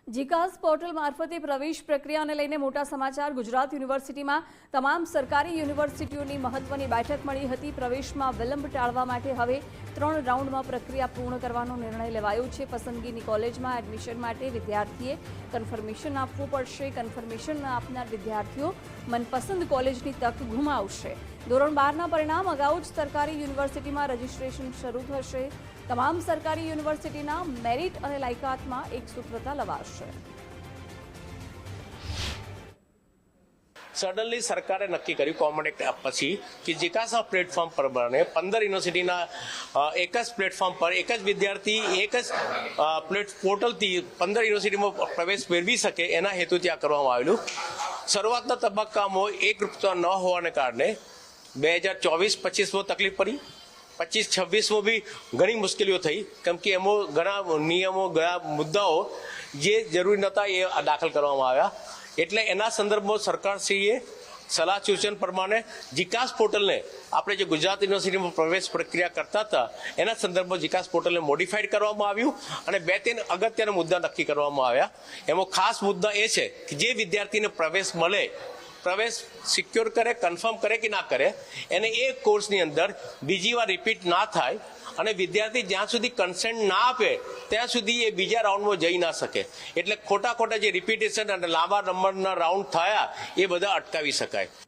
જીકાસ portal મારફતે પ્રવેશ પ્રક્રિયાને લઈને મોટા સમાચાર। ગુજરાત યુનિવર્સિટીમાં તમામ સરકારી યુનિવર્સિટીઓની મહત્વની બેઠક મળી હતી। પ્રવેશમાં વિલંબ ટાળવા માટે હવે 3 રાઉન્ડમાં પ્રક્રિયા પૂર્ણ કરવાનો નિર્ણય લેવાયો છે। પસંદગીની કોલેજમાં એડમિશન માટે વિદ્યાર્થીએ કન્ફર્મેશન આપવું પડશે। કન્ફર્મેશન ન આપનાર વિદ્યાર્થીઓ મનપસંદ કોલેજની તક ગુમાવશે। ધોરણ 12ના પરિણામ અગાઉ જ સરકારી યુનિવર્સિટીમાં રજીસ્ટ્રેશન શરૂ થશે। તમામ સરકારી યુનિવર્સિટીના મેરિટ અને લાયકાતમાં એકસૂત્રતા લવાશે। સડનલી સરકારે નક્કી કર્યું કોમન એક્ટ પછી કે જીકાસના પ્લેટફોર્મ પર બને 15 યુનિવર્સિટીના એક જ પ્લેટફોર્મ પર એક જ વિદ્યાર્થી એક જ પોર્ટલથી 15 યુનિવર્સિટીમાં પ્રવેશ મેળવી શકે એના હેતુથી આ કરવામાં આવેલું। શરૂઆતના તબક્કામાં એકરૂપતા ન હોવાને કારણે 2024-25માં તકલીફ પડી। 25-26માં બી ઘણી મુશ્કેલીઓ થઈ, કેમ કે એમાં ઘણા નિયમો ઘણા મુદ્દાઓ જે જરૂરી નહોતા એ દાખલ કરવામાં આવ્યા। એટલે એના સંદર્ભમાં સરકારશ્રીએ સલાહ સૂચન પ્રમાણે જીકાસ પોર્ટલને આપણે જે ગુજરાત યુનિવર્સિટીમાં પ્રવેશ પ્રક્રિયા કરતા હતા એના સંદર્ભમાં જીકાસ પોર્ટલને મોડિફાઈડ કરવામાં આવ્યું અને 2-3 અગત્યના મુદ્દા નક્કી કરવામાં આવ્યા। એમાં ખાસ મુદ્દા એ છે કે જે વિદ્યાર્થીને પ્રવેશ મળે, પ્રવેશ સિક્યોર કરે, કન્ફર્મ કરે કે ના કરે, એને એ કોર્સની અંદર બીજી વાર રિપીટ ના થાય અને વિદ્યાર્થી જ્યાં સુધી કન્સેન્ટ ના આપે ત્યાં સુધી એ બીજા રાઉન્ડમાં જઈ ના શકે। એટલે ખોટા જે રિપીટેશન અને લાંબા નંબરના રાઉન્ડ થયા એ બધા અટકાવી શકાય।